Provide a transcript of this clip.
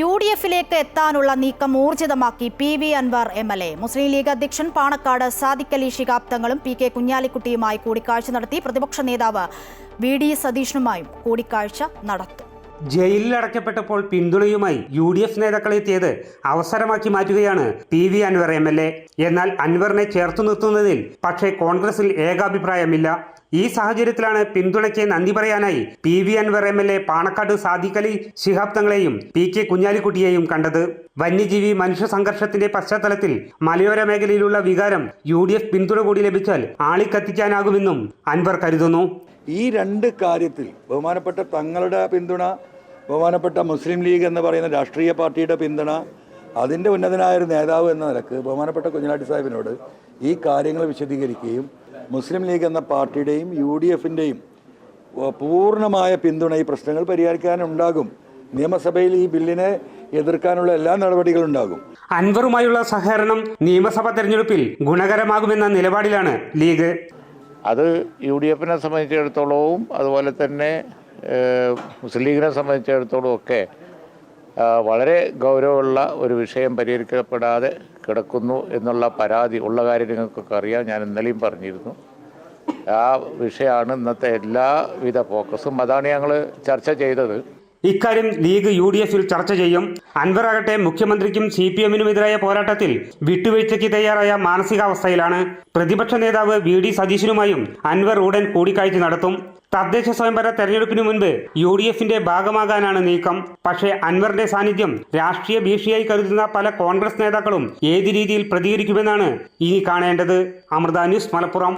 UDF-ലേക്ക് എത്താനുള്ള നീക്കം ഊർജിതമാക്കി PV അൻവർ MLA. മുസ്ലിം ലീഗ് അധ്യക്ഷൻ പാണക്കാട് സാദിഖ് അലി ശിഹാബ് തങ്ങളും PK കുഞ്ഞാലിക്കുട്ടിയുമായി കൂടിക്കാഴ്ച നടത്തി. പ്രതിപക്ഷ നേതാവ് VD സതീശനുമായും കൂടിക്കാഴ്ച നടത്തും. ജയിലിൽ അടയ്ക്കപ്പെട്ടപ്പോൾ പിന്തുണയുമായി UDF നേതാക്കളെത്തിയത് അവസരമാക്കി മാറ്റുകയാണ് PV അൻവർ MLA. എന്നാൽ അൻവറിനെ ചേർത്തു നിർത്തുന്നതിൽ പക്ഷേ കോൺഗ്രസിൽ ഏകാഭിപ്രായമില്ല. ഈ സാഹചര്യത്തിലാണ് പിന്തുണയ്ക്ക് നന്ദി പറയാനായി PV Anwar MLA Panakkad Sadiq Ali Shihab തങ്ങളെയും PK കുഞ്ഞാലിക്കുട്ടിയെയും കണ്ടത്. വന്യജീവി മനുഷ്യ സംഘർഷത്തിന്റെ പശ്ചാത്തലത്തിൽ മലയോര മേഖലയിലുള്ള വികാരം UDF പിന്തുണ കൂടി ലഭിച്ചാൽ ആളിക്കത്തിക്കാനാകുമെന്നും അൻവർ കരുതുന്നു. ഈ രണ്ട് കാര്യത്തിൽ ബഹുമാനപ്പെട്ട തങ്ങളുടെ പിന്തുണ, ബഹുമാനപ്പെട്ട മുസ്ലിം ലീഗ് എന്ന് പറയുന്ന രാഷ്ട്രീയ പാർട്ടിയുടെ പിന്തുണ, അതിൻ്റെ ഉന്നതനായൊരു നേതാവ് എന്ന നിലക്ക് ബഹുമാനപ്പെട്ട കുഞ്ഞാലിക്കുട്ടി സാഹിബിനോട് ഈ കാര്യങ്ങൾ വിശദീകരിക്കുകയും മുസ്ലിം ലീഗ് എന്ന പാർട്ടിയുടെയും UDF-ൻ്റെയും പൂർണ്ണമായ പിന്തുണ ഈ പ്രശ്നങ്ങൾ പരിഹരിക്കാനുണ്ടാകും. നിയമസഭയിൽ ഈ ബില്ലിനെ എതിർക്കാനുള്ള എല്ലാ നടപടികളുണ്ടാകും. അൻവറുമായുള്ള സഹകരണം നിയമസഭാ തെരഞ്ഞെടുപ്പിൽ ഗുണകരമാകുമെന്ന നിലപാടിലാണ് ലീഗ്. അത് UDF-നെ സംബന്ധിച്ചിടത്തോളവും അതുപോലെ തന്നെ മുസ്ലിം ലീഗിനെ സംബന്ധിച്ചിടത്തോളം ഒക്കെ വളരെ ഗൗരവമുള്ള ഒരു വിഷയം പരിഹരിക്കപ്പെടാതെ കിടക്കുന്നു എന്നുള്ള പരാതി ഉള്ള കാര്യം നിങ്ങൾക്കൊക്കെ അറിയാം. ഞാൻ ഇന്നലെയും പറഞ്ഞിരുന്നു. ആ വിഷയമാണ് ഇന്നത്തെ എല്ലാവിധ ഫോക്കസും. അതാണ് ഞങ്ങൾ ചർച്ച ചെയ്തത്. ഇക്കാര്യം ലീഗ് UDF-ൽ ചർച്ച ചെയ്യും. അൻവറാകട്ടെ മുഖ്യമന്ത്രിക്കും CPM-നുമെതിരായ പോരാട്ടത്തിൽ വിട്ടുവീഴ്ചയ്ക്ക് തയ്യാറായ മാനസികാവസ്ഥയിലാണ്. പ്രതിപക്ഷ നേതാവ് VD സതീശനുമായും അൻവർ ഉടൻ കൂടിക്കാഴ്ച നടത്തും. തദ്ദേശ സ്വയംഭരണ തെരഞ്ഞെടുപ്പിന് മുൻപ് UDF-ന്റെ ഭാഗമാകാനാണ് നീക്കം. പക്ഷേ അൻവറിന്റെ സാന്നിധ്യം രാഷ്ട്രീയ ഭീഷണിയായി കരുതുന്ന പല കോൺഗ്രസ് നേതാക്കളും ഏത് രീതിയിൽ പ്രതികരിക്കുമെന്നാണ് ഇനി കാണേണ്ടത്. അമൃത ന്യൂസ്, മലപ്പുറം.